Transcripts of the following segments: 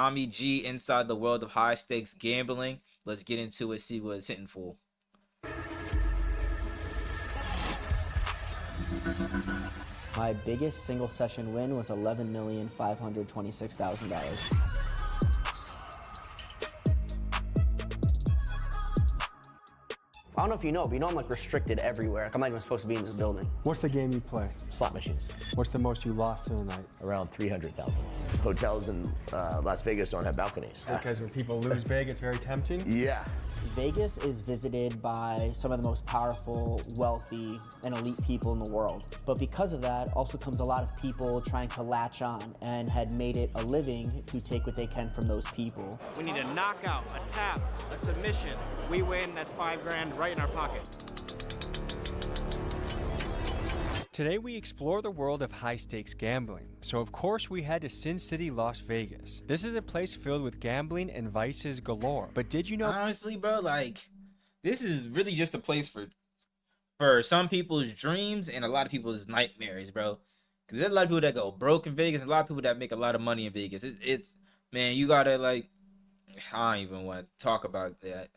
Tommy G inside the world of high stakes gambling. Let's get into it, see what it's hitting for. My biggest single session win was $11,526,000. I don't know if you know, but I'm like restricted everywhere. Like, I'm not even supposed to be in this building. What's the game you play? Slot machines. What's the most you lost in a night? Around 300,000. Hotels in Las Vegas don't have balconies. Because when people lose big, it's very tempting? Yeah. Vegas is visited by some of the most powerful, wealthy, and elite people in the world. But because of that, also comes a lot of people trying to latch on and had made it a living to take what they can from those people. We need a knockout, a tap, a submission. We win, that's $5 grand right in our pocket. Today we explore the world of high-stakes gambling. So of course we head to Sin City, Las Vegas. This is a place filled with gambling and vices galore. But did you know— Honestly, bro, like, this is really just a place for some people's dreams and a lot of people's nightmares, bro. Because there's a lot of people that go broke in Vegas and a lot of people that make a lot of money in Vegas. It's man, you gotta, like, I don't even want to talk about that.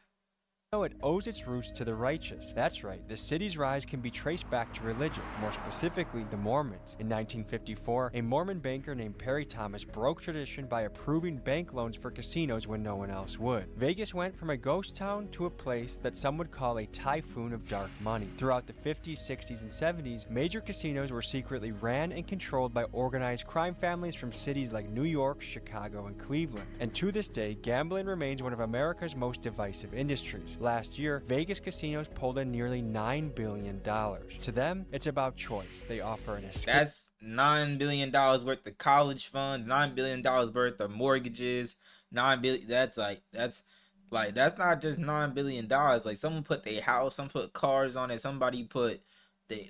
it owes its roots to the righteous. That's right, the city's rise can be traced back to religion, more specifically the Mormons. In 1954, a Mormon banker named Perry Thomas broke tradition by approving bank loans for casinos when no one else would. Vegas went from a ghost town to a place that some would call a typhoon of dark money. Throughout the 50s, 60s, and 70s, major casinos were secretly ran and controlled by organized crime families from cities like New York, Chicago, and Cleveland. And to this day, gambling remains one of America's most divisive industries. Last year, Vegas casinos pulled in nearly $9 billion. To them, it's about choice. They offer an escape. That's $9 billion worth of college funds, $9 billion worth of mortgages, $9 billion. That's not just $9 billion. Like, someone put their house, some put cars on it, somebody put A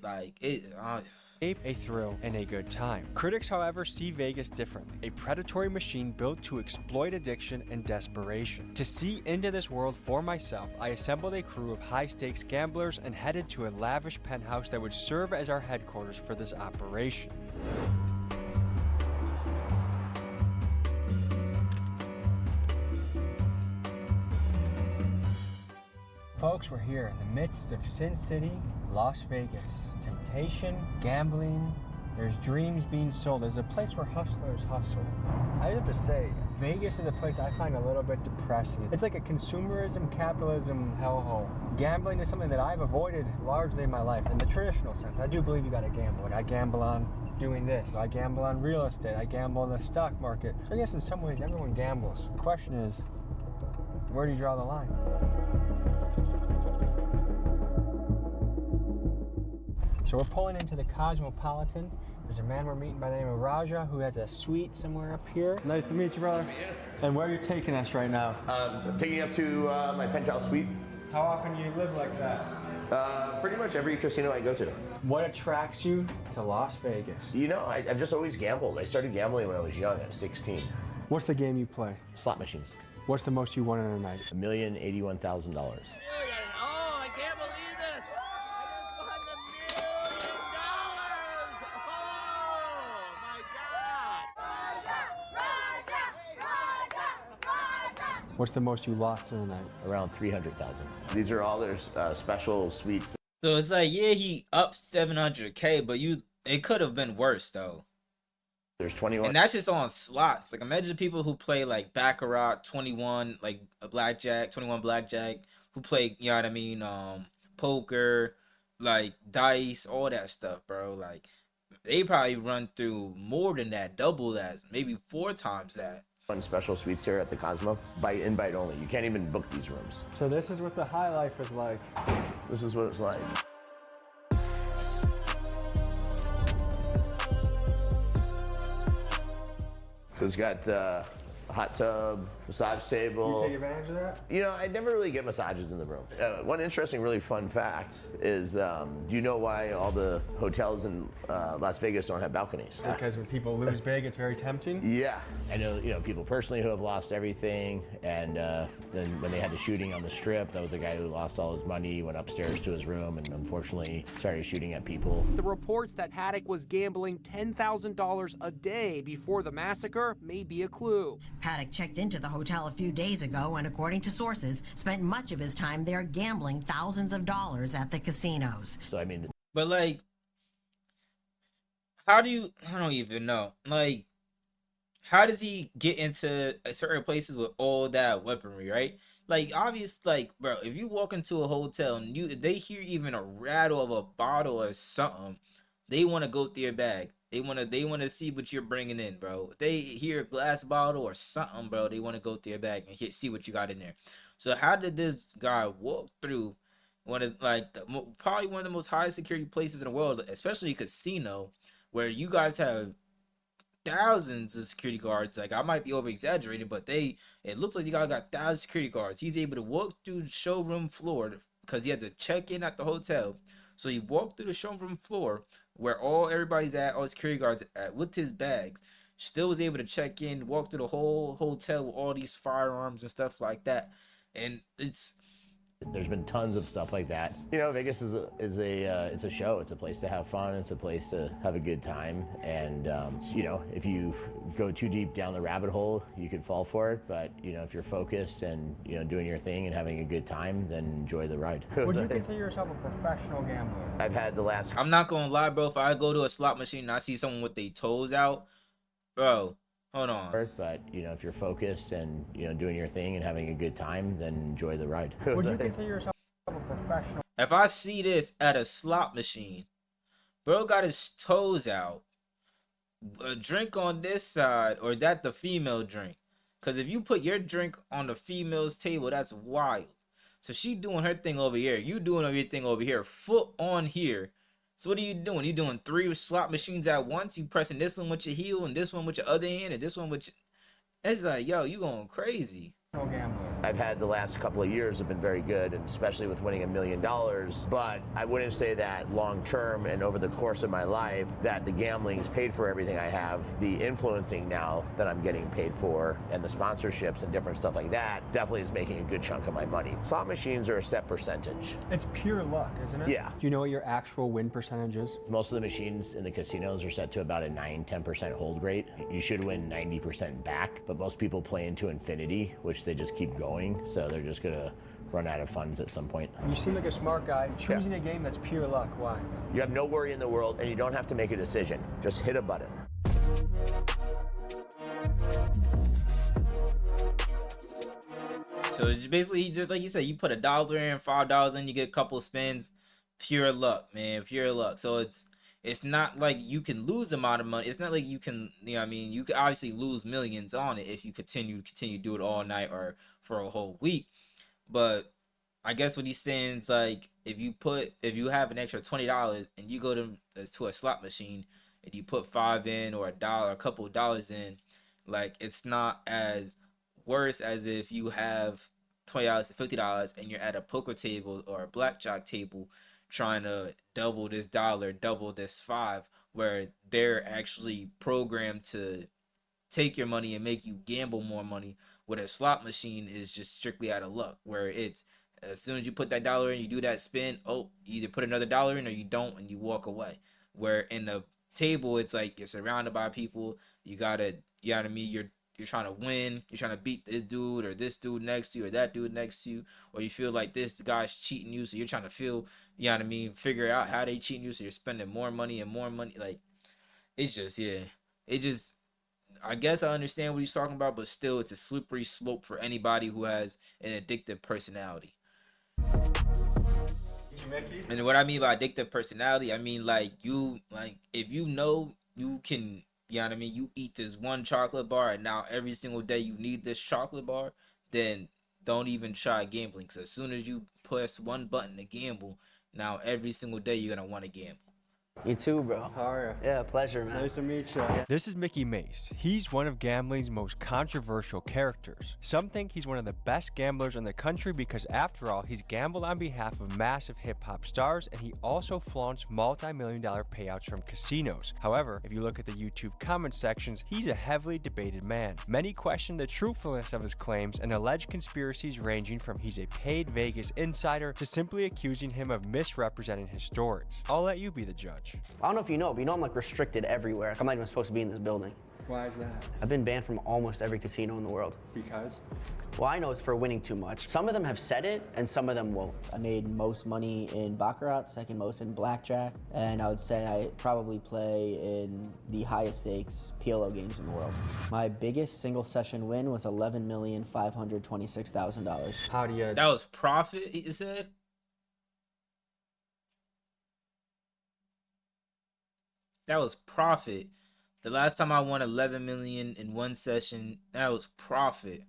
thrill, and a good time. Critics, however, see Vegas differently, a predatory machine built to exploit addiction and desperation. To see into this world for myself, I assembled a crew of high-stakes gamblers and headed to a lavish penthouse that would serve as our headquarters for this operation. Folks, we're here in the midst of Sin City, Las Vegas. Temptation, gambling, there's dreams being sold. There's a place where hustlers hustle. I have to say, Vegas is a place I find a little bit depressing. It's like a consumerism, capitalism hellhole. Gambling is something that I've avoided largely in my life. In the traditional sense, I do believe you gotta gamble. Like, I gamble on doing this. I gamble on real estate. I gamble on the stock market. So I guess in some ways, everyone gambles. The question is, where do you draw the line? So we're pulling into the Cosmopolitan. There's a man we're meeting by the name of Raja who has a suite somewhere up here. Nice to meet you, brother. And where are you taking us right now? I'm taking you up to my penthouse suite. How often do you live like that? Pretty much every casino I go to. What attracts you to Las Vegas? You know, I've just always gambled. I started gambling when I was young, at 16. What's the game you play? Slot machines. What's the most you won in a night? $1,081,000. Oh, I can't believe this! I just won the $1,000,000! Oh my God! What's the most you lost in a night? Around 300,000. These are all their special suites. So it's like, yeah, he up 700K, but it could have been worse though. There's 21. And that's just on slots. Like, imagine people who play like Baccarat, 21, like a blackjack, 21 blackjack, who play, you know what I mean, poker, like dice, all that stuff, bro. Like, they probably run through more than that, double that, maybe 4 times that. One special suites here at the Cosmo, by invite only. You can't even book these rooms. So this is what the high life is like. This is what it's like. So it's got a hot tub, massage table. You take advantage of that? You know, I never really get massages in the room. One interesting, really fun fact is, do you know why all the hotels in Las Vegas don't have balconies? Because when people lose big, it's very tempting? Yeah. I know, people personally who have lost everything, and then when they had the shooting on the Strip, that was a guy who lost all his money, went upstairs to his room, and unfortunately started shooting at people. The reports that Haddock was gambling $10,000 a day before the massacre may be a clue. Paddock checked into the hotel a few days ago and, according to sources, spent much of his time there gambling thousands of dollars at the casinos. So, I mean, But like, how do you? I don't even know. Like, how does he get into certain places with all that weaponry, right? Like, obvious, like, bro, if you walk into a hotel and if they hear even a rattle of a bottle or something, they want to go through your bag. They want to see what you're bringing in, bro. If they hear a glass bottle or something, bro, they want to go through your bag and see what you got in there. So how did this guy walk through one of probably one of the most high security places in the world, especially a casino, where you guys have thousands of security guards? Like, I might be over exaggerating, but it looks like you guys got thousands of security guards. He's able to walk through the showroom floor because he had to check in at the hotel. So he walked through the showroom floor where everybody's at, all security guards at, with his bags. Still was able to check in, walk through the whole hotel with all these firearms and stuff like that. And there's been tons of stuff like that. You know, Vegas is a show. It's a place to have fun. It's a place to have a good time. And you know, if you go too deep down the rabbit hole, you could fall for it. But you know, if you're focused and you know doing your thing and having a good time, then enjoy the ride. Would you consider yourself a professional gambler? I've had the last. I'm not gonna lie, bro. If I go to a slot machine and I see someone with their toes out, bro, hold on. But you know, if you're focused and you know doing your thing and having a good time, then enjoy the ride. Would you consider yourself a professional? If I see this at a slot machine, bro got his toes out, a drink on this side, or that the female drink? Because if you put your drink on the female's table, that's wild. So she doing her thing over here, you doing your thing over here, foot on here. So what are you doing? You doing 3 slot machines at once? You pressing this one with your heel and this one with your other hand and this one with your... It's like, yo, you going crazy. I've had the last couple of years have been very good, and especially with winning $1 million. But I wouldn't say that long term and over the course of my life that the gambling's paid for everything I have. The influencing now that I'm getting paid for and the sponsorships and different stuff like that definitely is making a good chunk of my money. Slot machines are a set percentage. It's pure luck, isn't it? Yeah. Do you know what your actual win percentage is? Most of the machines in the casinos are set to about a 9-10% hold rate. You should win 90% back, but most people play into infinity, which they just keep going. So they're just gonna run out of funds at some point. You seem like a smart guy. Choosing a game that's pure luck. Why? You have no worry in the world, and you don't have to make a decision. Just hit a button. So it's basically just like you said, you put $1 in, $5 in, you get a couple spins. Pure luck, man, pure luck. So it's not like you can lose the amount of money. It's not like you can, you know what I mean? You could obviously lose millions on it if you continue to do it all night or for a whole week. But I guess what he's saying is, like, if you have an extra $20 and you go to a slot machine and you put $5 in or a couple of dollars in, like, it's not as worse as if you have $20 to $50 and you're at a poker table or a blackjack table trying to double this dollar, double this 5, where they're actually programmed to take your money and make you gamble more money. With a slot machine is just strictly out of luck, where it's as soon as you put that dollar in, you do that spin, you either put another dollar in or you don't, and you walk away. Where in the table, it's like you're surrounded by people. You gotta, you know what I mean? You're trying to win. You're trying to beat this dude or this dude next to you or that dude next to you, or you feel like this guy's cheating you, so you're trying to you know what I mean? Figure out how they cheating you, so you're spending more money and more money. Like, it's just, yeah, it just. I guess I understand what he's talking about, but still, it's a slippery slope for anybody who has an addictive personality. And what I mean by addictive personality, I mean if you know you can, you know what I mean, you eat this one chocolate bar and now every single day you need this chocolate bar, then don't even try gambling. Because as soon as you press one button to gamble, now every single day you're going to want to gamble. You too, bro. How are you? Yeah, pleasure, man. Nice to meet you. This is Mickey Mace. He's one of gambling's most controversial characters. Some think he's one of the best gamblers in the country because, after all, he's gambled on behalf of massive hip-hop stars, and he also flaunts multi-million-dollar payouts from casinos. However, if you look at the YouTube comment sections, he's a heavily debated man. Many question the truthfulness of his claims and alleged conspiracies ranging from he's a paid Vegas insider to simply accusing him of misrepresenting his stories. I'll let you be the judge. I don't know if you know, but you know I'm like restricted everywhere. I'm not even supposed to be in this building. Why is that? I've been banned from almost every casino in the world. Because? Well, I know it's for winning too much. Some of them have said it, and some of them won't. I made most money in Baccarat, second most in Blackjack, and I would say I probably play in the highest stakes PLO games in the world. My biggest single session win was $11,526,000. How do you... That was profit, he said? That was profit. The last time I won 11 million in one session, that was profit.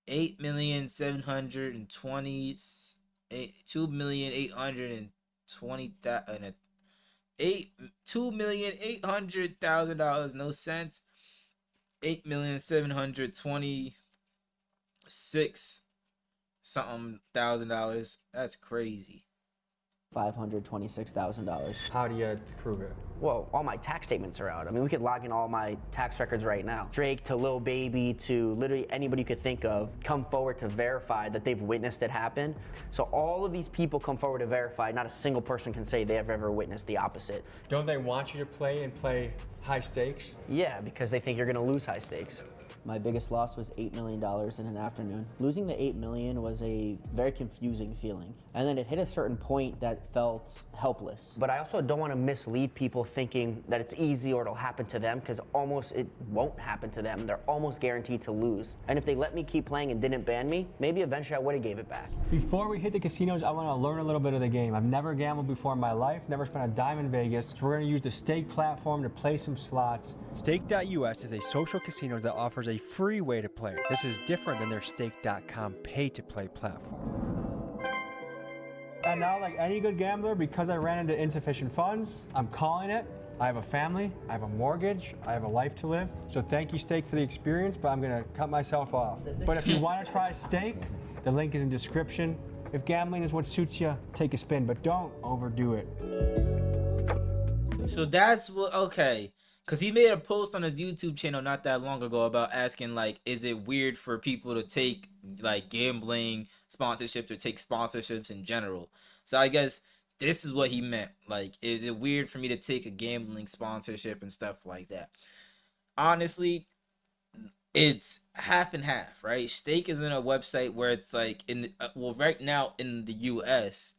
8,720, 2,820,000, $2,800,000, no cents. 8,726 something $1,000. That's crazy. $526,000. How do you prove it? Well, all my tax statements are out. I mean, we could log in all my tax records right now. Drake to Lil Baby to literally anybody you could think of come forward to verify that they've witnessed it happen. So all of these people come forward to verify. Not a single person can say they have ever witnessed the opposite. Don't they want you to play high stakes? Yeah, because they think you're gonna lose high stakes. My biggest loss was $8 million in an afternoon. Losing the $8 million was a very confusing feeling. And then it hit a certain point that felt helpless. But I also don't want to mislead people thinking that it's easy or it'll happen to them, because almost it won't happen to them. They're almost guaranteed to lose. And if they let me keep playing and didn't ban me, maybe eventually I would have gave it back. Before we hit the casinos, I want to learn a little bit of the game. I've never gambled before in my life, never spent a dime in Vegas, so we're going to use the Stake platform to play some slots. Stake.us is a social casino that offers a free way to play. This is different than their Stake.com pay-to-play platform. And now, like any good gambler, because I ran into insufficient funds, I'm calling it. I have a family, I have a mortgage, I have a life to live. So thank you, Stake, for the experience, but I'm gonna cut myself off. But if you want to try Stake, the link is in description. If gambling is what suits you, take a spin, but don't overdo it. So that's what, okay. Because he made a post on his YouTube channel not that long ago about asking, like, is it weird for people to take, like, gambling sponsorships or take sponsorships in general? So I guess this is what he meant. Like, is it weird for me to take a gambling sponsorship and stuff like that? Honestly, it's half and half, right? Stake is in a website where it's like, well, right now in the U.S.,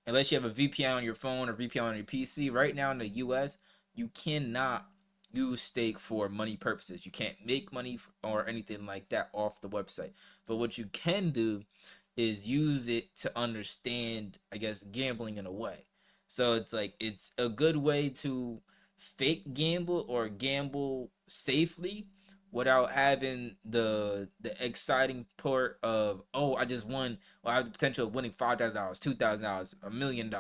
unless you have a VPN on your phone or VPN on your PC, right now in the U.S., you cannot use Stake for money purposes. You can't make money or anything like that off the website. But what you can do is use it to understand, I guess, gambling in a way. So it's like, it's a good way to fake gamble or gamble safely without having the exciting part of, oh, I just won, or I have the potential of winning $5,000, $2,000, $1 million,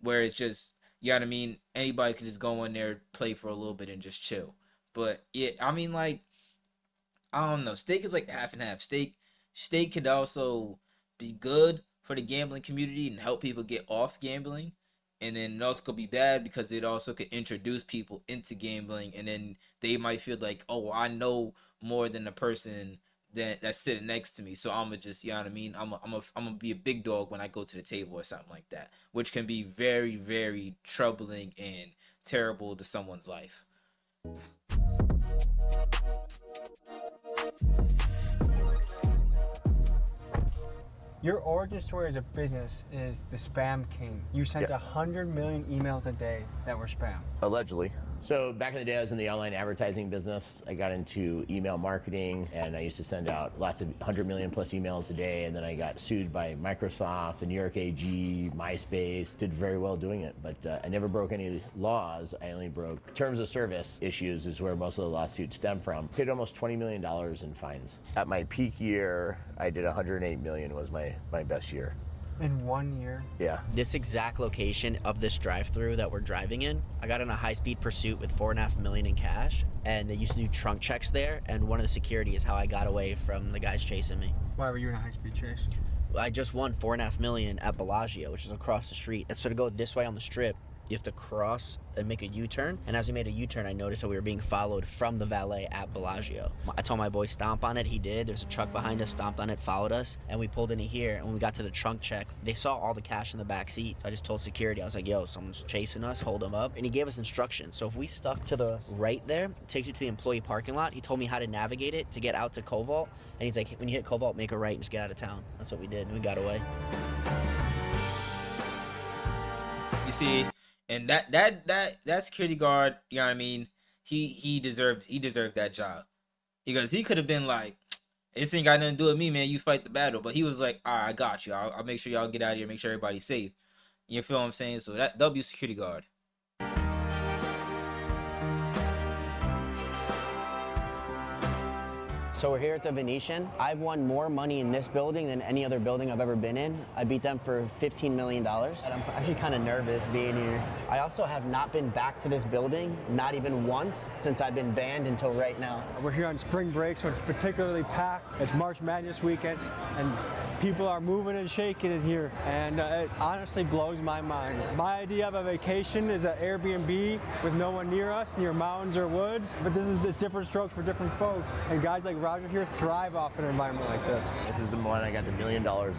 where it's just, you know what I mean? Anybody can just go in there, play for a little bit, and just chill. But yeah, I mean, like, I don't know. Stake is like half and half. Stake could also be good for the gambling community and help people get off gambling. And then it also could be bad because it also could introduce people into gambling, and then they might feel like, oh, I know more than the person that's sitting next to me, so I'm gonna just, you know what I mean, I'm gonna be a big dog when I go to the table or something like that, which can be very, very troubling and terrible to someone's life. Your origin story as a business is the spam king. You sent 100 million emails a day that were spam. Allegedly. So back in the day, I was in the online advertising business. I got into email marketing, and I used to send out lots of 100 million plus emails a day. And then I got sued by Microsoft, the New York AG, MySpace. Did very well doing it, but I never broke any laws. I only broke terms of service issues, is where most of the lawsuits stem from. Paid almost $20 million in fines. At my peak year, I did 108 million was my best year. In 1 year? Yeah. This exact location of this drive-through that we're driving in, I got in a high-speed pursuit with $4.5 million in cash, and they used to do trunk checks there, and one of the security is how I got away from the guys chasing me. Why were you in a high-speed chase? I just won $4.5 million at Bellagio, which is across the street. And so to go this way on the strip, You have to cross and make a U-turn. And as we made a U-turn, I noticed that we were being followed from the valet at Bellagio. I told my boy stomp on it. He did. There's a truck behind us, stomped on it, followed us, and we pulled into here. And when we got to the trunk check, they saw all the cash in the back seat. I just told security, I was like, yo, someone's chasing us, hold them up. And he gave us instructions. So if we stuck to the right there, it takes you to the employee parking lot. He told me how to navigate it to get out to Cobalt. And he's like, when you hit Cobalt, make a right and just get out of town. That's what we did, and we got away. You see, and that security guard, you know what I mean? He deserved that job. Because he could have been like, this ain't got nothing to do with me, man. You fight the battle. But he was like, all right, I got you. I'll make sure y'all get out of here, make sure everybody's safe. You feel what I'm saying? So that'll be a security guard. So we're here at the Venetian. I've won more money in this building than any other building I've ever been in. I beat them for $15 million. And I'm actually kind of nervous being here. I also have not been back to this building, not even once, since I've been banned until right now. We're here on spring break, so it's particularly packed. It's March Madness weekend, and people are moving and shaking in here, and it honestly blows my mind. My idea of a vacation is an Airbnb with no one near us, near mountains or woods, but this different strokes for different folks. And guys like Roger here thrive off an environment like this. This is the one I got the $1 million on.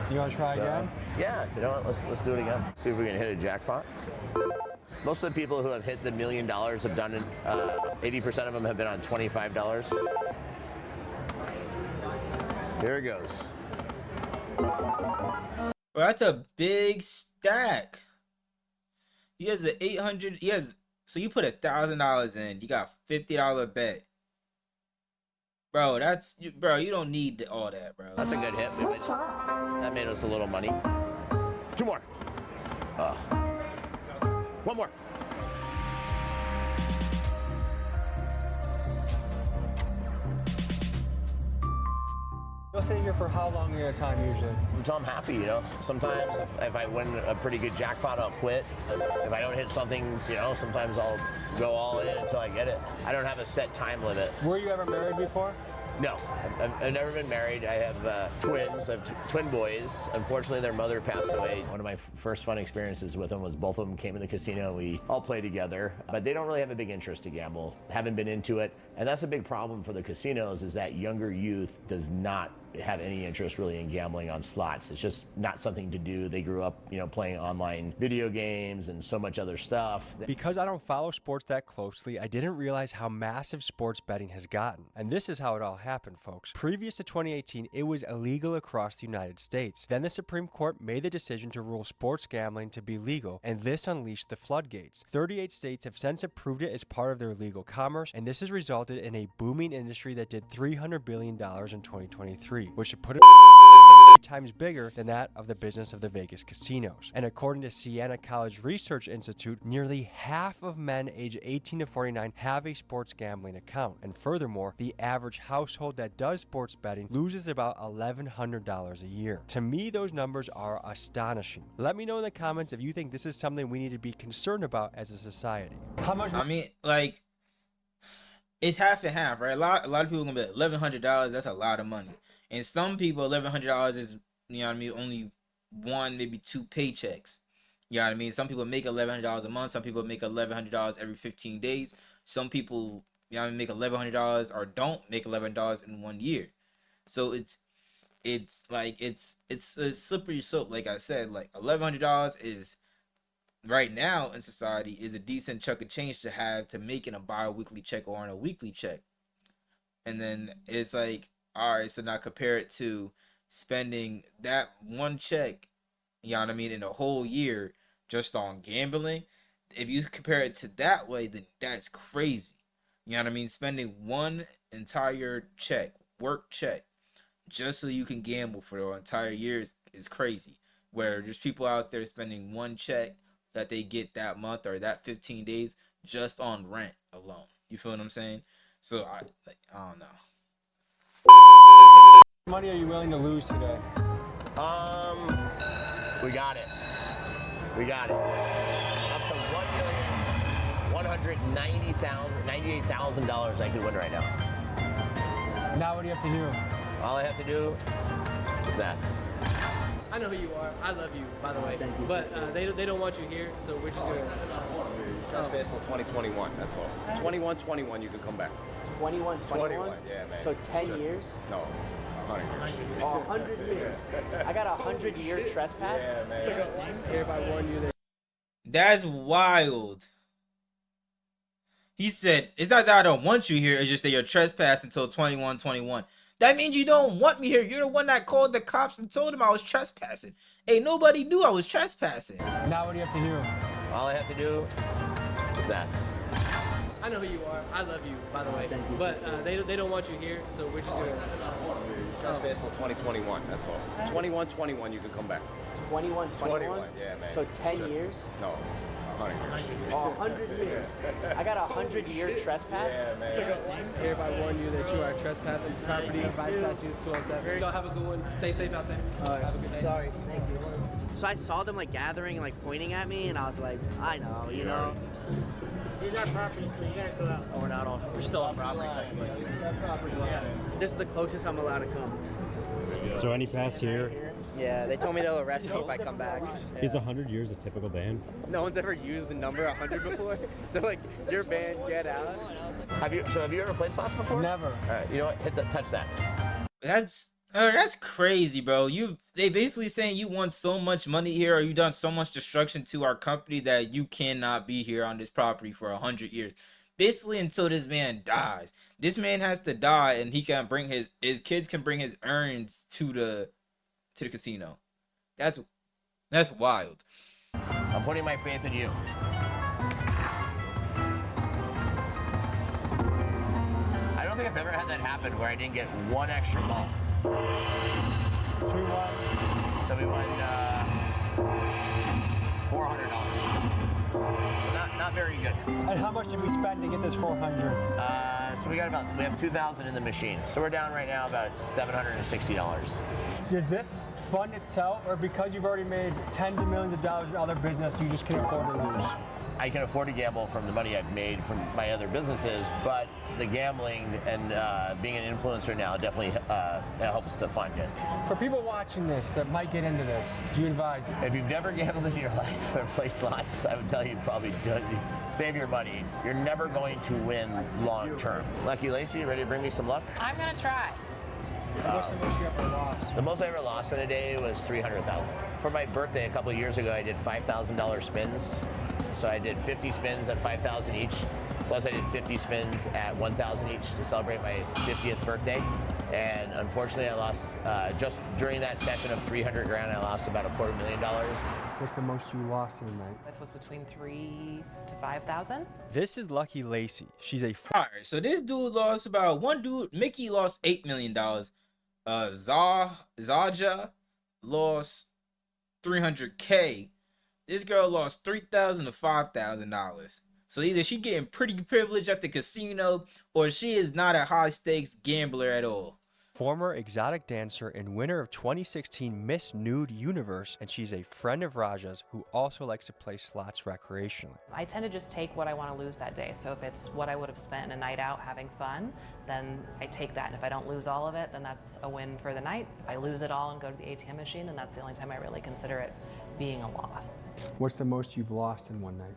You want to try again? Yeah, you know what? Let's do it again. See if we can hit a jackpot. Most of the people who have hit the $1 million have done it. 80% of them have been on $25. Here it goes. Well, that's a big stack. He has the 800. So you put $1,000 in. You got $50 bet. Bro, you don't need all that, bro. That's a good hit. That made us a little money. 2 more. 1 more. You'll stay here for how long at a time usually? Until I'm happy, you know. Sometimes if I win a pretty good jackpot, I'll quit. If I don't hit something, you know, sometimes I'll go all in until I get it. I don't have a set time limit. Were you ever married before? No, I've never been married. I have twins. I have twin boys. Unfortunately, their mother passed away. One of my first fun experiences with them was both of them came in the casino and we all played together. But they don't really have a big interest to gamble. Haven't been into it. And that's a big problem for the casinos is that younger youth does not have any interest really in gambling on slots. It's just not something to do. They grew up, you know, playing online video games and so much other stuff. Because I don't follow sports that closely, I didn't realize how massive sports betting has gotten. And this is how it all happened, folks. Previous to 2018, it was illegal across the United States. Then the Supreme Court made the decision to rule sports gambling to be legal, and this unleashed the floodgates. 38 states have since approved it as part of their legal commerce, and this has resulted in a booming industry that did $300 billion in 2023. Which should put it times bigger than that of the business of the Vegas casinos. And according to Siena College Research Institute, nearly half of men aged 18 to 49 have a sports gambling account. And furthermore, the average household that does sports betting loses about $1,100 a year. To me, those numbers are astonishing. Let me know in the comments if you think this is something we need to be concerned about as a society. How much? I mean, like, it's half and half, right? A lot of people are gonna be $1,100. That's a lot of money. And some people, $1,100 is, you know what I mean, only 1, maybe 2 paychecks. You know what I mean? Some people make $1,100 a month. Some people make $1,100 every 15 days. Some people, you know what I mean, make $1,100 or don't make $1,100 in 1 year. So it's a slippery slope. Like I said, like $1,100 is right now in society is a decent chunk of change to have to make in a bi-weekly check or in a weekly check. And then it's like, all right, so now compare it to spending that one check, you know what I mean, in a whole year just on gambling. If you compare it to that way, then that's crazy. You know what I mean? Spending one entire check, work check, just so you can gamble for the entire year is crazy. Where there's people out there spending one check that they get that month or that 15 days just on rent alone. You feel what I'm saying? So I don't know. How much money are you willing to lose today? We got it. Up to $1,198,000 I could win right now. Now what do you have to do? All I have to do is that. I know who you are. I love you, by the way. Thank you. But they don't want you here, so we're just gonna. Trespass till 2021, that's all. 21, you can come back. 21, 21? Yeah, man. So 10 years? No, 100 years. Oh, 100 years. I got a 100-year trespass? Yeah, man. Everybody warned you that. That's wild. He said, it's not that I don't want you here, it's just that you're trespassing until 21. That means you don't want me here. You're the one that called the cops and told them I was trespassing. Hey, nobody knew I was trespassing. Now what do you have to do? All I have to do is that. I know who you are. I love you, by the way. Thank you. But they don't want you here, so we're just gonna. Trespass till 2021, that's all. 21, you can come back. 21, yeah, man. So 10 years? No, 100 years. Oh, 100 years. I got a 100-year trespass? Yeah, man. Everybody warned you that you are trespassing property by statute 207. Y'all have a good one. Stay safe out there. Have a good day. Sorry, thank you. So I saw them like gathering and like pointing at me, and I was like, I know, you know. These are property, so you gotta go out. Oh, we're not on. We're still on property. This is the closest I'm allowed to come. So any past here? Yeah, they told me they'll arrest me if I come back. Is 100 years a typical ban? No one's ever used the number 100 before. They're like, you're banned, get out. Have you ever played slots before? Never. All right, you know what? Touch that. That's crazy, bro. They basically saying you want so much money here, or you done so much destruction to our company that you cannot be here on this property for 100 years. Basically until this man dies. This man has to die, and he can bring his kids can bring his earnings to the casino. That's wild. I'm putting my faith in you. I don't think I've ever had that happen where I didn't get one extra ball. So we won $400. So not very good. And how much did we spend to get this 400? So we have 2,000 in the machine. So we're down right now about $760. Is this fun itself, or because you've already made tens of millions of dollars in other business, you just can afford to lose? I can afford to gamble from the money I've made from my other businesses, but the gambling and being an influencer now definitely helps to fund it. For people watching this that might get into this, do you advise? If you've never gambled in your life or played slots, I would tell you probably don't save your money. You're never going to win long term. Lucky Lacey, you ready to bring me some luck? I'm gonna try. What's the most you ever lost? The most I ever lost in a day was $300,000. For my birthday a couple of years ago, I did $5,000 spins. So I did 50 spins at $5,000 each. Plus I did 50 spins at $1,000 each to celebrate my 50th birthday. And unfortunately I lost, just during that session of 300 grand, I lost about $250,000. What's the most you lost in a night? That was between 3,000 to 5,000. This is Lucky Lacey. She's a All right, so this dude lost Mickey lost $8 million. Zaja lost $300K. This girl lost $3,000 to $5,000. So either she getting pretty privileged at the casino, or she is not a high stakes gambler at all. former exotic dancer and winner of 2016 Miss Nude Universe, and she's a friend of Raja's who also likes to play slots recreationally. I tend to just take what I want to lose that day. So if it's what I would have spent in a night out having fun, then I take that. And if I don't lose all of it, then that's a win for the night. If I lose it all and go to the ATM machine, then that's the only time I really consider it being a loss. What's the most you've lost in one night?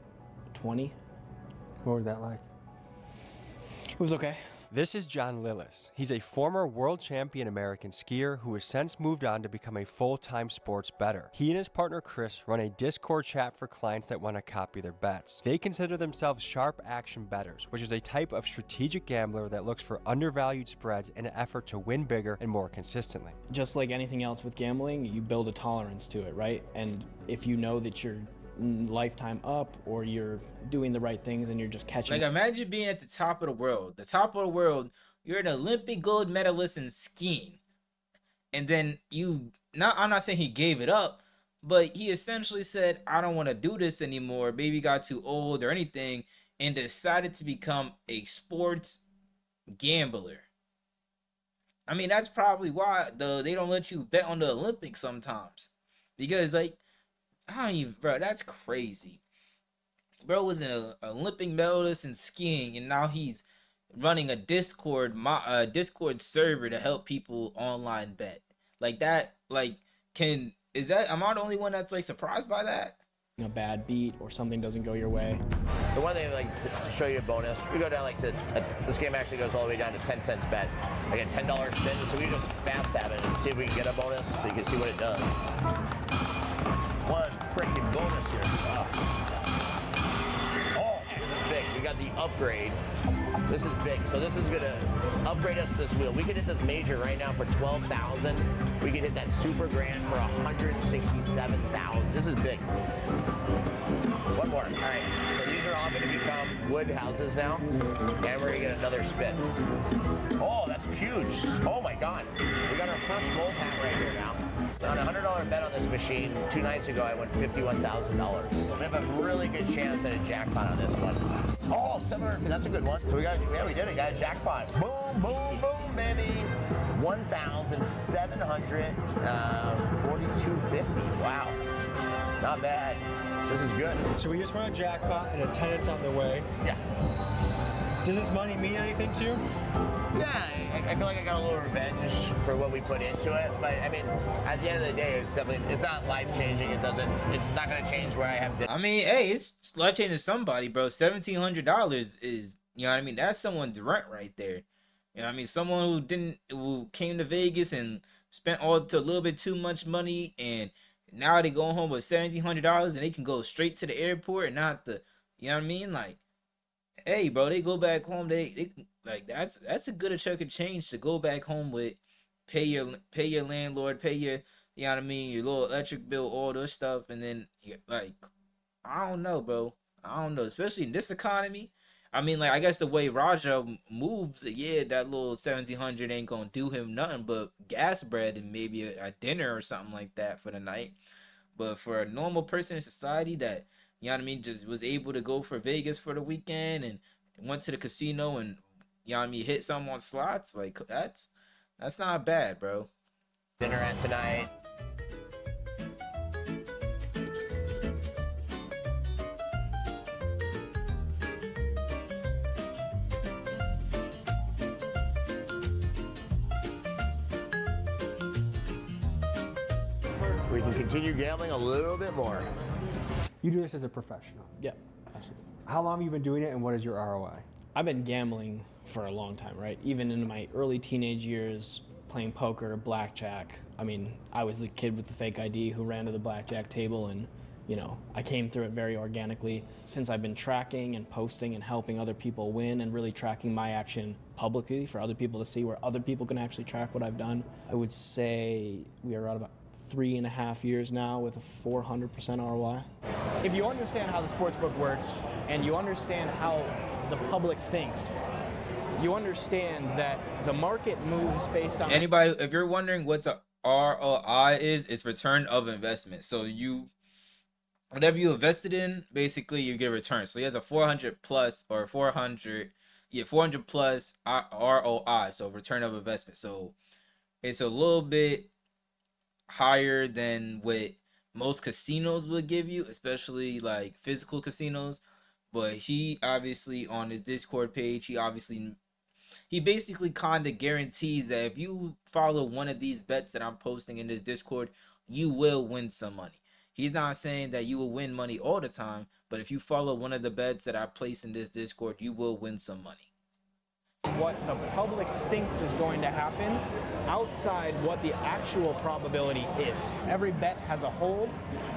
20. What was that like? It was okay. This is John Lillis. He's a former world champion American skier who has since moved on to become a full-time sports bettor. He and his partner Chris run a Discord chat for clients that want to copy their bets. They consider themselves sharp action bettors, which is a type of strategic gambler that looks for undervalued spreads in an effort to win bigger and more consistently. Just like anything else with gambling, you build a tolerance to it, right? And if you know that you're lifetime up or you're doing the right things and you're just catching. Like imagine being at the top of the world. The top of the world, you're an Olympic gold medalist in skiing. And then I'm not saying he gave it up, but he essentially said, I don't want to do this anymore. Maybe got too old or anything, and decided to become a sports gambler. I mean, that's probably why they don't let you bet on the Olympics sometimes. Because like, I don't even, bro, that's crazy. Bro was an Olympic medalist in skiing, and now he's running a Discord server to help people online bet. Like that, like, can am I the only one that's like surprised by that? A bad beat or something doesn't go your way. The one thing, like, to show you a bonus, we go down like to, this game actually goes all the way down to 10 cents bet. Like a $10 spin, so we just fast tab it and see if we can get a bonus so you can see what it does. One freaking bonus here. Oh, this is big. We got the upgrade. This is big. So this is gonna upgrade us this wheel. We could hit this major right now for 12,000. We could hit that super grand for 167,000. This is big. One more. All right. So these are all going to become wood houses now, and we're going to get another spin. Oh, that's huge. Oh my God. We got our first gold hat right here now. On a $100 bet on this machine 2 nights ago, I won $51,000. So we have a really good chance at a jackpot on this one. Oh, 750. That's a good one. So we did it. Got a jackpot. Boom, boom, boom, baby. 1,742.50. Wow. Not bad. This is good. So we just won a jackpot and a tenant's on the way. Yeah. Does this money mean anything to you? Yeah, I feel like I got a little revenge for what we put into it. But I mean, at the end of the day, it's not life changing. It's not gonna change where I have. I mean, hey, it's life changing to somebody, bro. $1,700 is, you know what I mean? That's someone's rent right there. You know what I mean? Someone who came to Vegas and spent a little bit too much money, and now they go home with $1,700 and they can go straight to the airport and not the, you know what I mean? Like, hey, bro, they go back home. They like that's a good chunk of change to go back home with. Pay your landlord, pay your, you know what I mean, your little electric bill, all this stuff, and then like, I don't know, bro. I don't know, especially in this economy. I mean, like, I guess the way Raja moves, yeah, that little 1,700 ain't gonna do him nothing but gas bread and maybe a dinner or something like that for the night. But for a normal person in society that, you know what I mean, just was able to go for Vegas for the weekend and went to the casino and, you know what I mean, hit something on slots, like, that's not bad, bro. Dinner at tonight. We can continue gambling a little bit more. You do this as a professional. Yeah, absolutely. How long have you been doing it, and what is your ROI? I've been gambling for a long time, right? Even in my early teenage years, playing poker, blackjack. I mean, I was the kid with the fake ID who ran to the blackjack table, and, you know, I came through it very organically. Since I've been tracking and posting and helping other people win and really tracking my action publicly for other people to see, where other people can actually track what I've done, I would say we are at about 3.5 years now with a 400% ROI. If you understand how the sportsbook works and you understand how the public thinks, you understand that the market moves based on... Anybody, if you're wondering what's a ROI is, it's return of investment. So whatever you invested in, basically you get a return. So he has a 400 plus ROI, so return of investment. So it's a little bit higher than what most casinos would give you, especially like physical casinos. But he obviously, on his Discord page, he basically kind of guarantees that if you follow one of these bets that I'm posting in this Discord, you will win some money. He's not saying that you will win money all the time, but if you follow one of the bets that I place in this Discord, you will win some money. What the public thinks is going to happen outside what the actual probability is. Every bet has a hold,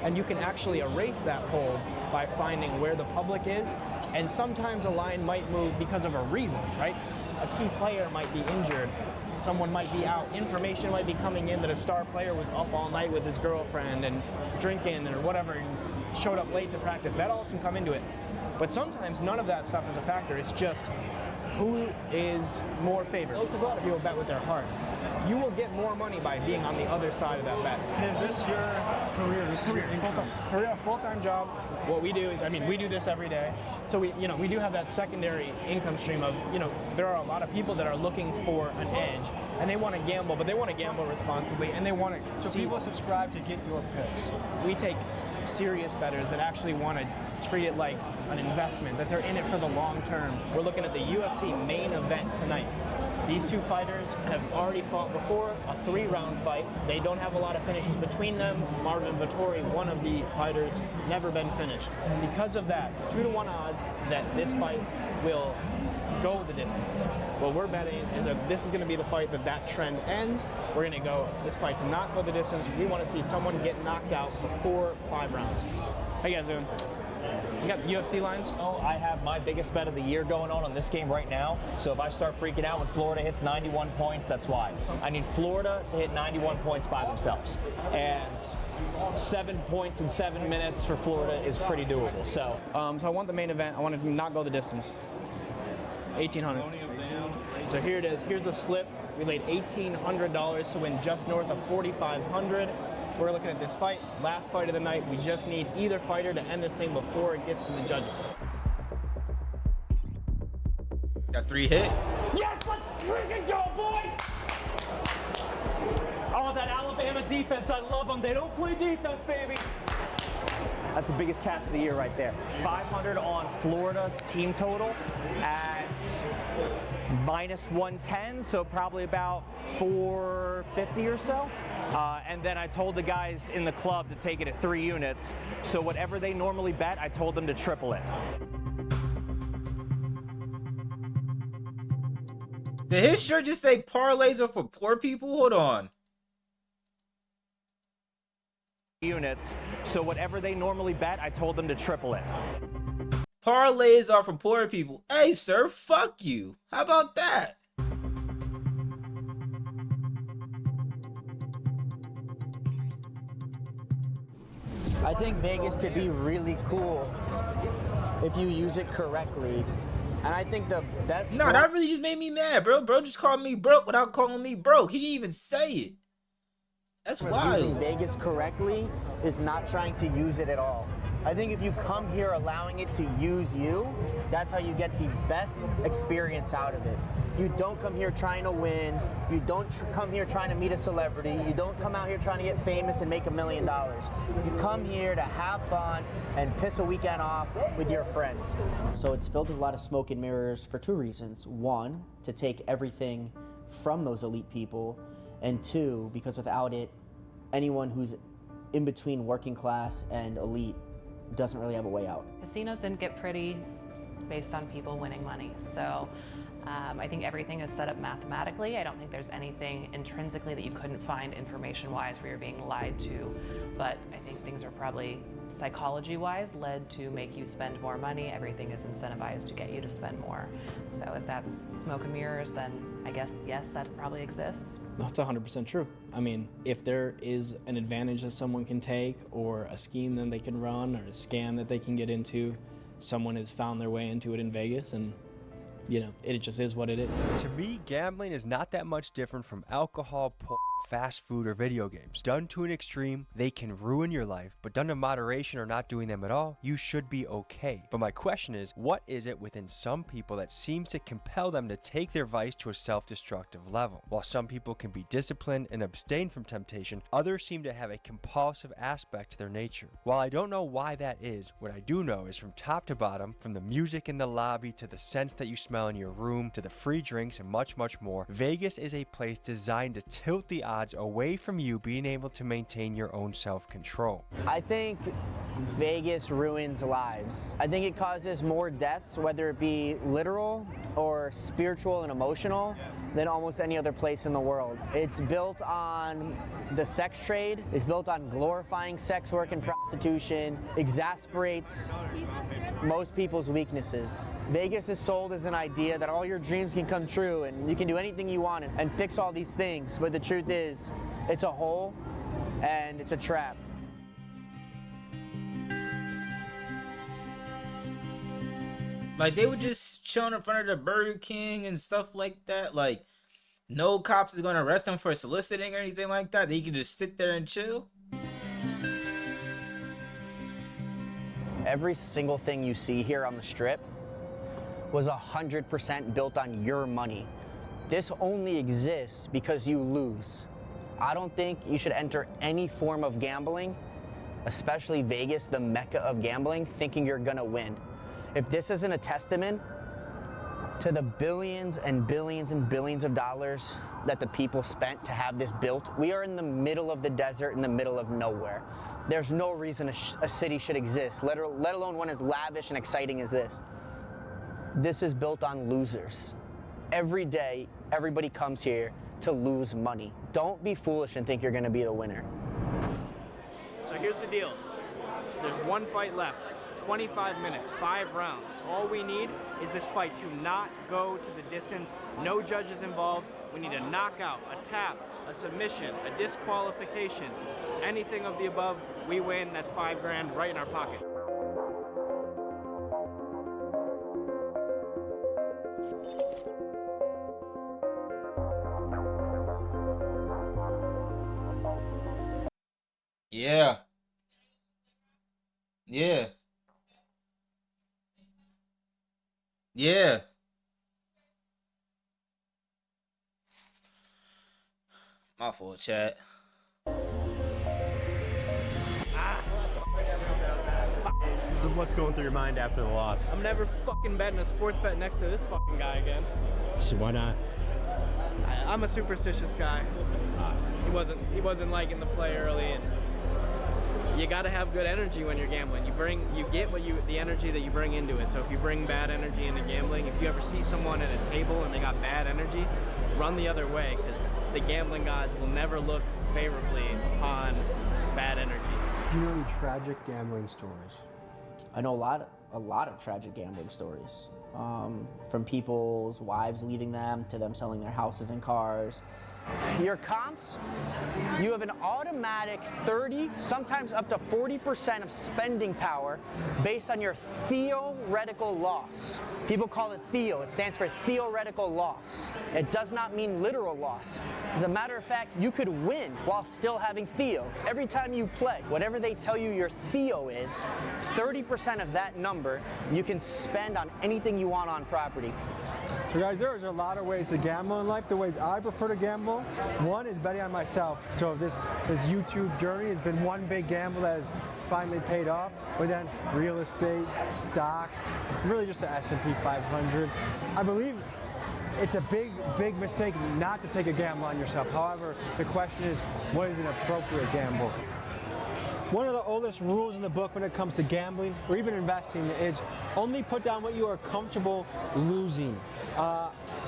and you can actually erase that hold by finding where the public is. And sometimes a line might move because of a reason, right? A key player might be injured, someone might be out, information might be coming in that a star player was up all night with his girlfriend and drinking or whatever and showed up late to practice. That all can come into it. But sometimes none of that stuff is a factor. It's just who is more favored. Because a lot of people bet with their heart. You will get more money by being on the other side of that bet. And is this your career? This is your income? Career, full-time job. What we do is, I mean, we do this every day. So we do have that secondary income stream of, there are a lot of people that are looking for an edge, and they want to gamble, but they want to gamble responsibly, and they want to So people subscribe to get your picks. We take serious bettors that actually want to treat it like an investment, that they're in it for the long term. We're looking at the UFC main event tonight. These two fighters have already fought before, a 3-round fight. They don't have a lot of finishes between them. Marvin Vettori, one of the fighters, never been finished. Because of that, 2-to-1 odds that this fight will go the distance. What we're betting is that this is going to be the fight that trend ends. We're going to go this fight to not go the distance. We want to see someone get knocked out before 5 rounds. How you guys doing? You got UFC lines? Oh, I have my biggest bet of the year going on this game right now. So if I start freaking out when Florida hits 91 points, that's why. I need Florida to hit 91 points by themselves. And 7 points in 7 minutes for Florida is pretty doable. So I want the main event. I want to not go the distance. 1,800. So here it is. Here's the slip. We laid $1,800 to win just north of 4,500. We're looking at this fight, last fight of the night. We just need either fighter to end this thing before it gets to the judges. Got 3 hit. Yes, let's freaking go, boys! Oh, that Alabama defense, I love them. They don't play defense, baby. That's the biggest cash of the year right there. 500 on Florida's team total at -110, so probably about 450 or so. And then I told the guys in the club to take it at 3 units. So whatever they normally bet, I told them to triple it. Did his shirt just say parlays are for poor people? Hold on. Units. So whatever they normally bet, I told them to triple it. Parlays are for poor people. Hey, sir, fuck you. How about that? I think Vegas could be really cool if you use it correctly. And I think the best... No, that really just made me mad, bro. Bro just called me broke without calling me broke. He didn't even say it. That's wild. Using Vegas correctly is not trying to use it at all. I think if you come here allowing it to use you, that's how you get the best experience out of it. You don't come here trying to win. You don't come here trying to meet a celebrity. You don't come out here trying to get famous and make $1 million. You come here to have fun and piss a weekend off with your friends. So it's filled with a lot of smoke and mirrors for 2 reasons. 1, to take everything from those elite people, and 2, because without it, anyone who's in between working class and elite doesn't really have a way out. Casinos didn't get pretty based on people winning money. So I think everything is set up mathematically. I don't think there's anything intrinsically that you couldn't find information-wise where you're being lied to. But I think things are probably psychology-wise led to make you spend more money. Everything is incentivized to get you to spend more. So if that's smoke and mirrors, then I guess, yes, that probably exists. That's 100% true. I mean, if there is an advantage that someone can take, or a scheme that they can run, or a scam that they can get into, someone has found their way into it in Vegas, and you know, it just is what it is. To me, gambling is not that much different from alcohol, fast food, or video games. Done to an extreme, they can ruin your life, but done in moderation or not doing them at all, you should be okay. But my question is, what is it within some people that seems to compel them to take their vice to a self-destructive level? While some people can be disciplined and abstain from temptation, others seem to have a compulsive aspect to their nature. While I don't know why that is, what I do know is from top to bottom, from the music in the lobby to the scents that you smell in your room to the free drinks and much, much more, Vegas is a place designed to tilt the odds away from you being able to maintain your own self-control. I think Vegas ruins lives. I think it causes more deaths, whether it be literal or spiritual and emotional, than almost any other place in the world. It's built on the sex trade. It's built on glorifying sex work and prostitution. Exasperates most people's weaknesses. Vegas is sold as an idea that all your dreams can come true and you can do anything you want and fix all these things. But the truth is, it's a hole and it's a trap. Like, they were just chilling in front of the Burger King and stuff like that. Like, no cops is gonna arrest them for soliciting or anything like that. They can just sit there and chill. Every single thing you see here on the Strip was 100% built on your money. This only exists because you lose. I don't think you should enter any form of gambling, especially Vegas, the mecca of gambling, thinking you're gonna win. If this isn't a testament To the billions and billions and billions of dollars that the people spent to have this built, we are in the middle of the desert, in the middle of nowhere. There's no reason a city should exist, let alone one as lavish and exciting as this. This is built on losers. Every day, everybody comes here to lose money. Don't be foolish and think you're gonna be the winner. So here's the deal. There's one fight left. 25 minutes, 5 rounds. All we need is this fight to not go to the distance. No judges involved. We need a knockout, a tap, a submission, a disqualification. Anything of the above, we win. That's 5 grand right in our pocket. Yeah. Yeah. Yeah. My fault, chat. So what's going through your mind after the loss? I'm never fucking betting a sports bet next to this fucking guy again. So why not? I'm a superstitious guy. He wasn't liking the play early, and you got to have good energy when you're gambling. You get the energy that you bring into it. So if you bring bad energy into gambling, if you ever see someone at a table and they got bad energy, run the other way, because the gambling gods will never look favorably upon bad energy. Do you know any tragic gambling stories? I know a lot of tragic gambling stories. From people's wives leaving them to them selling their houses and cars. Your comps, you have an automatic 30, sometimes up to 40% of spending power based on your theoretical loss. People call it theo. It stands for theoretical loss. It does not mean literal loss. As a matter of fact, you could win while still having theo. Every time you play, whatever they tell you your theo is, 30% of that number you can spend on anything you want on property. So guys, there's a lot of ways to gamble in life. The ways I prefer to gamble, one is betting on myself. So this YouTube journey has been one big gamble that has finally paid off. But then real estate, stocks, really just the S&P 500. I believe it's a big mistake not to take a gamble on yourself. However, the question is, what is an appropriate gamble? One of the oldest rules in the book when it comes to gambling or even investing is only put down what you are comfortable losing.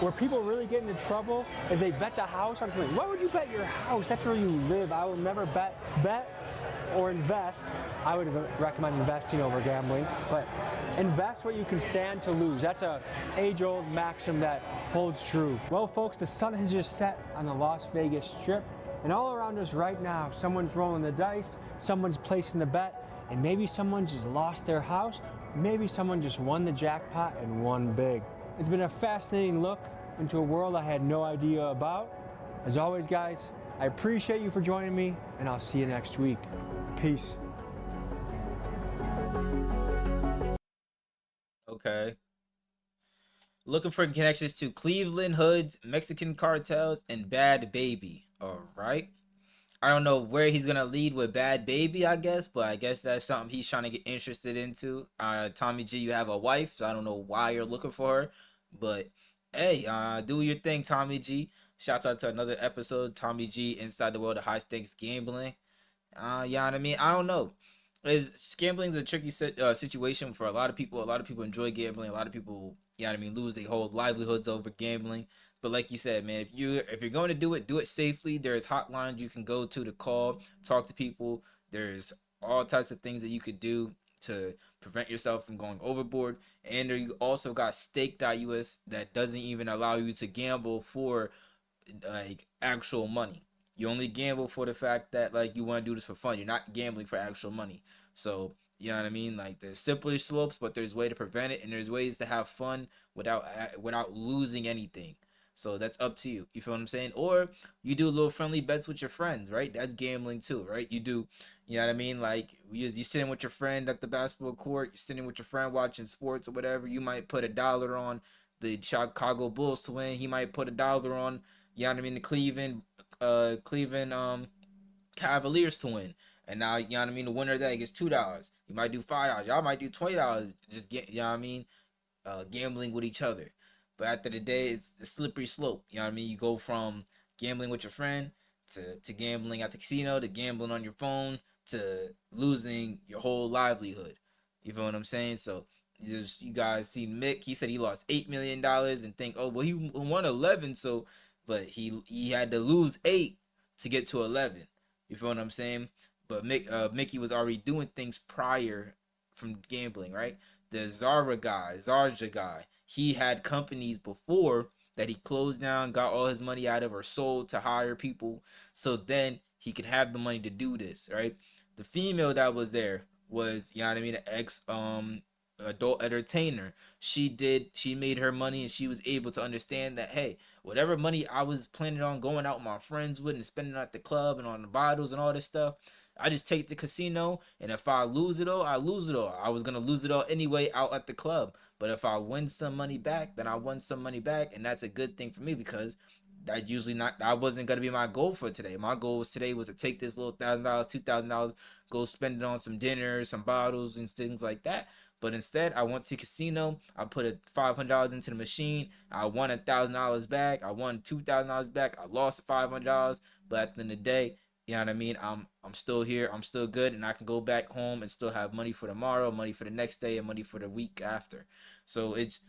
Where people really get into trouble is they bet the house on something. Why would you bet your house? That's where you live. I would never bet or invest. I would recommend investing over gambling, but invest what you can stand to lose. That's a age-old maxim that holds true. Well, folks, the sun has just set on the Las Vegas Strip. And all around us right now, someone's rolling the dice, someone's placing the bet, and maybe someone just lost their house, maybe someone just won the jackpot and won big. It's been a fascinating look into a world I had no idea about. As always, guys, I appreciate you for joining me, and I'll see you next week. Peace. Okay. Looking for connections to Cleveland Hoods, Mexican cartels, and Bad Baby. All right. I don't know where he's gonna lead with Bad Baby, I guess, but I guess that's something he's trying to get interested into. Tommy G, you have a wife, so I don't know why you're looking for her, but hey, do your thing, Tommy G. Shouts out to another episode, Tommy G, Inside the World of High Stakes Gambling. You know what I mean? I don't know. Gambling is a tricky situation for a lot of people. A lot of people enjoy gambling. A lot of people, you know what I mean, lose their whole livelihoods over gambling. But like you said, man, if you're going to do it safely. There's hotlines you can go to call, talk to people. There's all types of things that you could do to prevent yourself from going overboard. And you also got stake.us that doesn't even allow you to gamble for like actual money. You only gamble for the fact that like you want to do this for fun. You're not gambling for actual money. So you know what I mean? Like there's simpler slopes, but there's way to prevent it, and there's ways to have fun without losing anything. So that's up to you. You feel what I'm saying? Or you do little friendly bets with your friends, right? That's gambling too, right? You do, you know what I mean? Like you sitting with your friend at the basketball court, you're sitting with your friend watching sports or whatever. You might put $1 on the Chicago Bulls to win. He might put $1 on, you know what I mean, the Cleveland Cavaliers to win. And now, you know what I mean, the winner of that gets $2. You might do $5. Y'all might do $20. Just get, you know what I mean, gambling with each other. But after the day, it's a slippery slope. You know what I mean? You go from gambling with your friend to gambling at the casino to gambling on your phone to losing your whole livelihood. You feel what I'm saying? So you guys see Mick. He said he lost $8 million and think, oh well, he won 11. So, but he had to lose 8 to get to 11. You feel what I'm saying? But Mickey was already doing things prior from gambling, right? The Zarja guy, he had companies before that he closed down, got all his money out of or sold to hire people, so then he could have the money to do this, right? The female that was there was, you know what I mean, an ex adult entertainer. She made her money, and she was able to understand that, hey, whatever money I was planning on going out with my friends with and spending at the club and on the bottles and all this stuff, I just take the casino, and if I lose it all, I lose it all. I was gonna lose it all anyway out at the club, but if I win some money back, then I won some money back, and that's a good thing for me, because that wasn't gonna be my goal for today. My goal today was to take this little $1,000, $2,000, go spend it on some dinner, some bottles, and things like that. But instead, I went to the casino. I put $500 into the machine. I won $1,000 back. I won $2,000 back. I lost $500, but at the end of the day, you know what I mean? I'm still here. I'm still good, and I can go back home and still have money for tomorrow, money for the next day, and money for the week after. So it's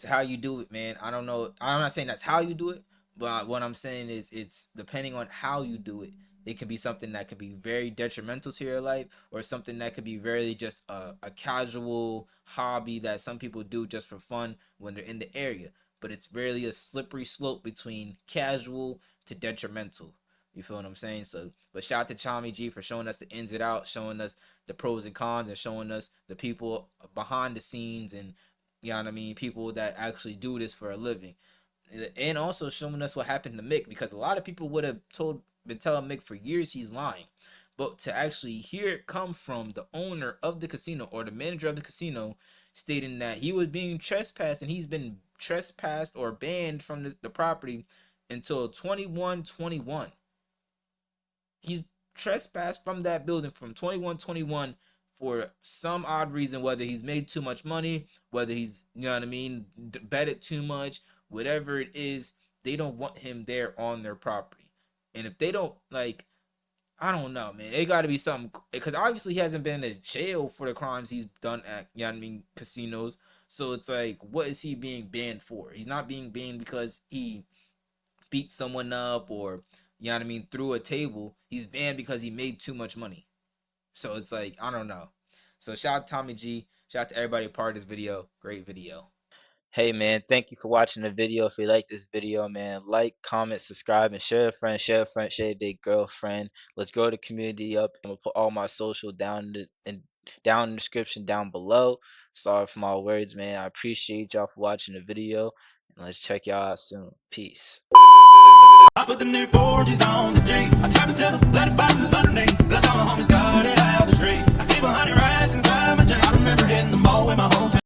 how you do it, man. I don't know. I'm not saying that's how you do it, but what I'm saying is it's depending on how you do it. It can be something that could be very detrimental to your life, or something that could be very just a casual hobby that some people do just for fun when they're in the area. But it's really a slippery slope between casual to detrimental. You feel what I'm saying? So, but shout out to Chami G for showing us the ins and outs, showing us the pros and cons, and showing us the people behind the scenes, and you know what I mean, people that actually do this for a living, and also showing us what happened to Mick, because a lot of people would have been telling Mick for years he's lying, but to actually hear it come from the owner of the casino or the manager of the casino stating that he was being trespassed, and he's been trespassed or banned from the property until 21-21. He's trespassed from that building from 21-21 for some odd reason, whether he's made too much money, whether he's, you know what I mean, betted too much, whatever it is, they don't want him there on their property. And if they don't, like, I don't know, man, it got to be something, because obviously he hasn't been in jail for the crimes he's done at, you know what I mean, casinos. So it's like, what is he being banned for? He's not being banned because he beat someone up or, you know what I mean, through a table. He's banned because he made too much money. So it's like, I don't know. So shout out to Tommy G. Shout out to everybody part of this video. Great video. Hey, man, thank you for watching the video. If you like this video, man, like, comment, subscribe, and share a friend, share a girlfriend. Let's grow the community up. I'm going to put all my social down in the description down below. Sorry for my words, man. I appreciate y'all for watching the video. And let's check y'all out soon. Peace. I put the new 4Gs on the G. I tap it till the letter bottoms is underneath. That's how my homies got it out the street. I keep 100 racks inside my jeans. I remember hitting the mall with my hometown.